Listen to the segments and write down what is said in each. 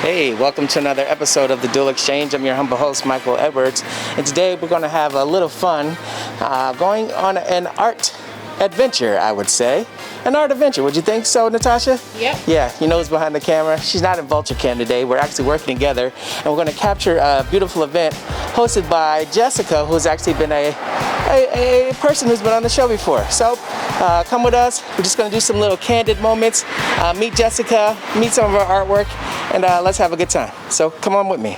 Hey, welcome to another episode of the Dual Exchange. I'm your humble host, Michael Edwards, and today we're going to have a little fun going on an art adventure, I would say. An art adventure, would you think so, Natasha? Yep. Yeah, you know who's behind the camera. She's not in VILTROX today. We're actually working together, and we're going to capture a beautiful event hosted by Jessica, who's actually been a person who's been on the show before. So come with us. We're just going to do some little candid moments, meet Jessica, meet some of our artwork, and let's have a good time. So come on with me.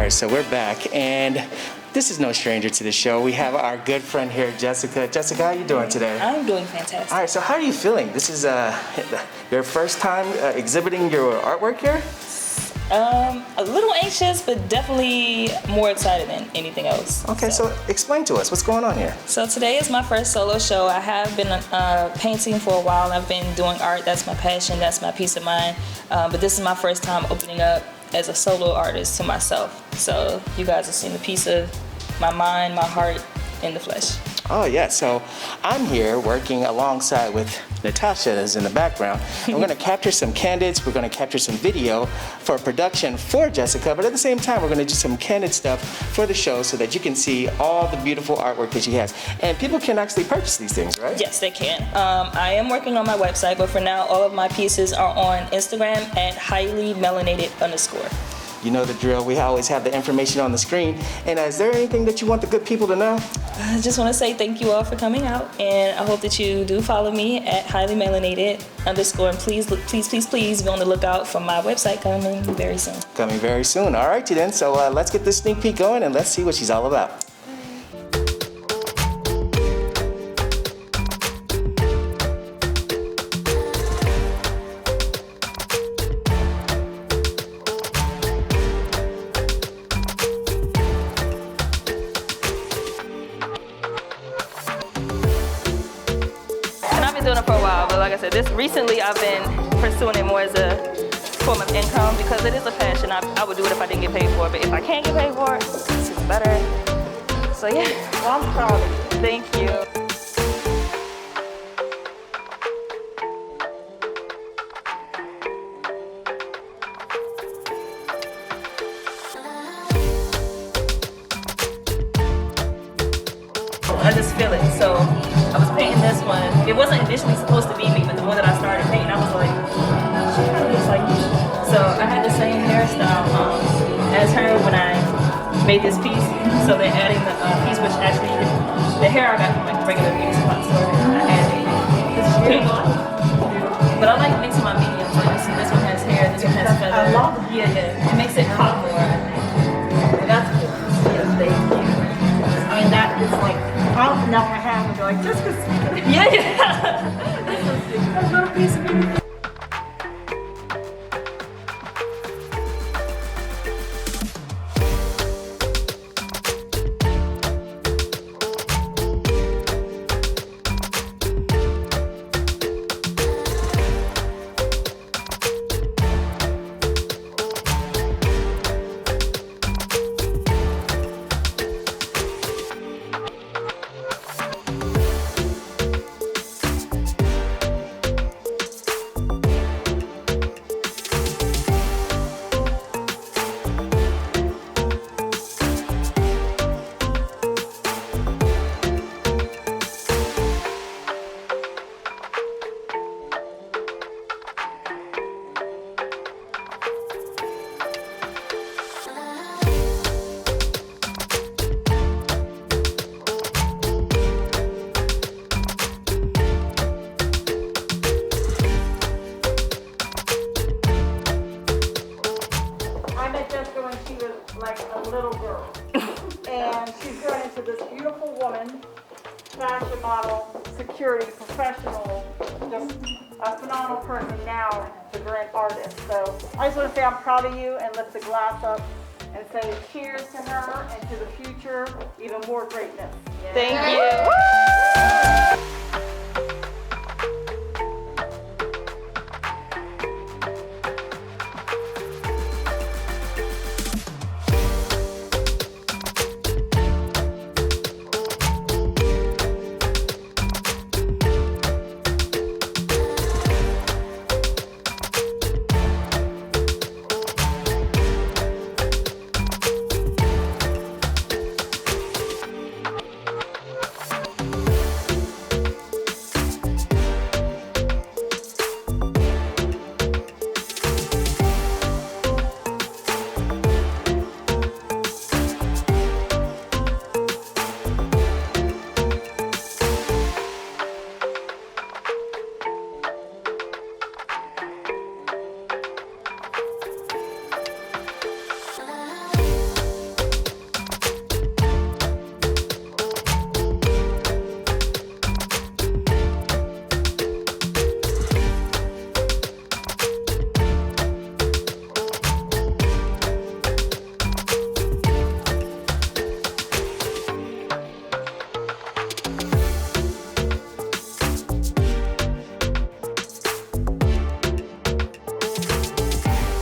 So we're back, and this is no stranger to the show. We have our good friend here, Jessica. Jessica, how are you doing today? I'm doing fantastic. All right, so how are you feeling? This is your first time exhibiting your artwork here? A little anxious, but definitely more excited than anything else. Okay, so explain to us, what's going on here? So today is my first solo show. I have been painting for a while. I've been doing art. That's my passion. That's my peace of mind. But this is my first time opening up as a solo artist to myself. So you guys have seen a piece of my mind, my heart in the flesh. Oh yeah, so I'm here working alongside with Natasha, that's in the background. And we're gonna capture some candids, we're gonna capture some video for production for Jessica, but at the same time we're gonna do some candid stuff for the show so that you can see all the beautiful artwork that she has. And people can actually purchase these things, right? Yes, they can. I am working on my website, but for now all of my pieces are on Instagram at highlymelanated_. You know the drill. We always have the information on the screen. And is there anything that you want the good people to know? I just want to say thank you all for coming out, and I hope that you do follow me at highlymelanated_. And please be on the lookout for my website coming very soon. Coming very soon. All righty then. So let's get this sneak peek going and let's see what she's all about. Doing it for a while, but like I said, recently I've been pursuing it more as a form of income because it is a passion. I would do it if I didn't get paid for it, but if I can't get paid for it, it's just better. So yeah, well, I'm proud of you. Thank you. I just feel it. So I was painting this one. It wasn't initially supposed to be me, but the one that I started painting, I was like, she kind of looks like me. So I had the same hairstyle as her when I made this piece. So they're adding the piece, which actually, the hair I got from like regular beauty supply store. I added this pink one. But I like mixing my mediums. Like this one has hair, this one has feather. I love it. Yeah. It makes it pop more. That's cool. Yeah, thank you. I mean, that is like, I'll knock my hand and go like, just because. Yeah. A little piece of me. little girl. And she's grown into this beautiful woman, fashion model, security professional, just a phenomenal person now, the great artist. So I just want to say I'm proud of you and lift the glass up and say cheers to her and to the future, even more greatness. Thank you.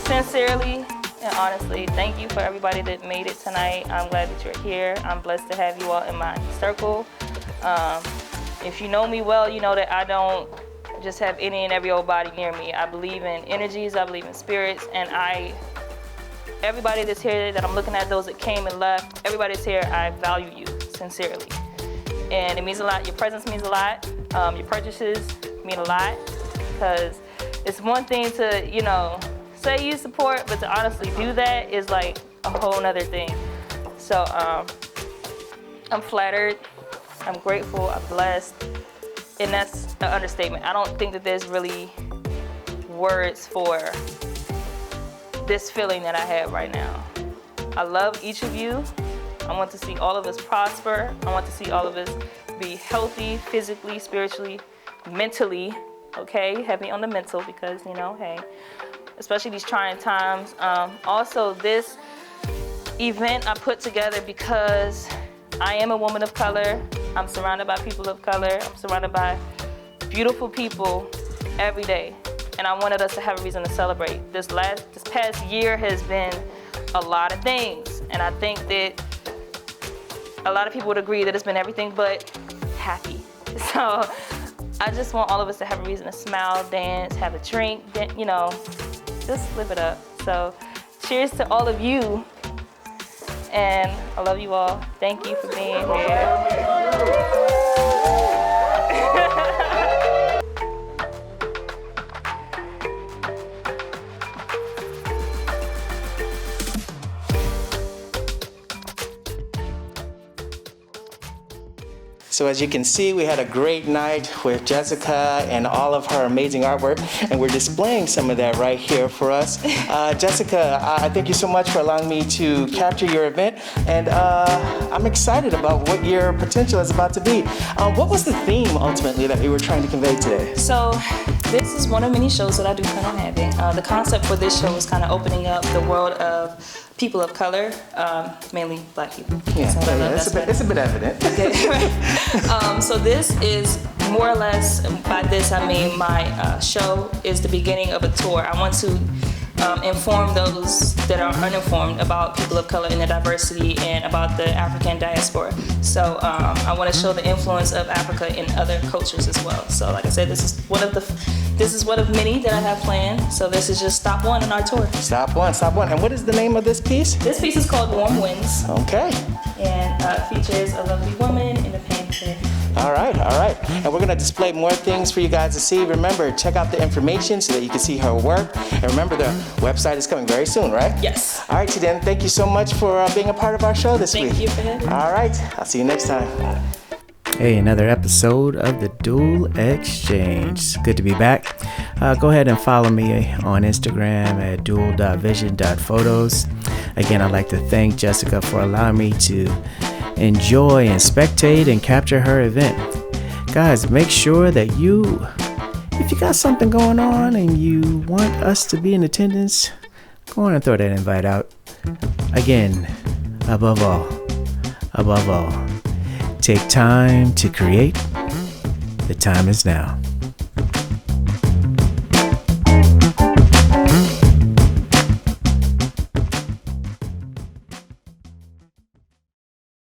Sincerely and honestly, thank you for everybody that made it tonight. I'm glad that you're here. I'm blessed to have you all in my circle. If you know me well, you know that I don't just have any and every old body near me. I believe in energies, I believe in spirits, and everybody that's here that I'm looking at, those that came and left, everybody that's here, I value you sincerely. And it means a lot. Your presence means a lot. Your purchases mean a lot, because it's one thing to, you know, say you support, but to honestly do that is like a whole nother thing. So I'm flattered, I'm grateful, I'm blessed, and that's an understatement. I don't think that there's really words for this feeling that I have right now. I love each of you. I want to see all of us prosper. I want to see all of us be healthy, physically, spiritually, mentally, okay? Heavy on the mental, because, you know, hey, especially these trying times. Also, this event I put together because I am a woman of color. I'm surrounded by people of color. I'm surrounded by beautiful people every day. And I wanted us to have a reason to celebrate. This past year has been a lot of things. And I think that a lot of people would agree that it's been everything but happy. So I just want all of us to have a reason to smile, dance, have a drink, you know, just live it up. So cheers to all of you. And I love you all. Thank you for being here. So as you can see, we had a great night with Jessica and all of her amazing artwork, and we're displaying some of that right here for us. Jessica, I thank you so much for allowing me to capture your event, and I'm excited about what your potential is about to be. What was the theme ultimately that we were trying to convey today? So this is one of many shows that I do plan on having. The concept for this show is kind of opening up the world of people of color, mainly Black people. Yeah, it's a bit evident. Okay. So this is more or less, by this I mean my show is the beginning of a tour. I want to inform those that are uninformed about people of color and their diversity and about the African diaspora. So I want to show the influence of Africa in other cultures as well. So like I said, this is one of many that I have planned. So this is just stop one in our tour. Stop one. And what is the name of this piece? This piece is called Warm Winds. Okay. And features a lovely woman in a pink dress. All right. And we're gonna display more things for you guys to see. Remember, check out the information so that you can see her work. And remember, the website is coming very soon, right? Yes. All right, Tidan, thank you so much for being a part of our show this week. Thank you for having me. All right, I'll see you next time. Hey, another episode of the Dual Exchange. Good to be back. Go ahead and follow me on Instagram at dual.vision.photos. Again, I'd like to thank Jessica for allowing me to enjoy and spectate and capture her event. Guys, make sure that if you got something going on and you want us to be in attendance, go on and throw that invite out. Again, above all, take time to create. The time is now.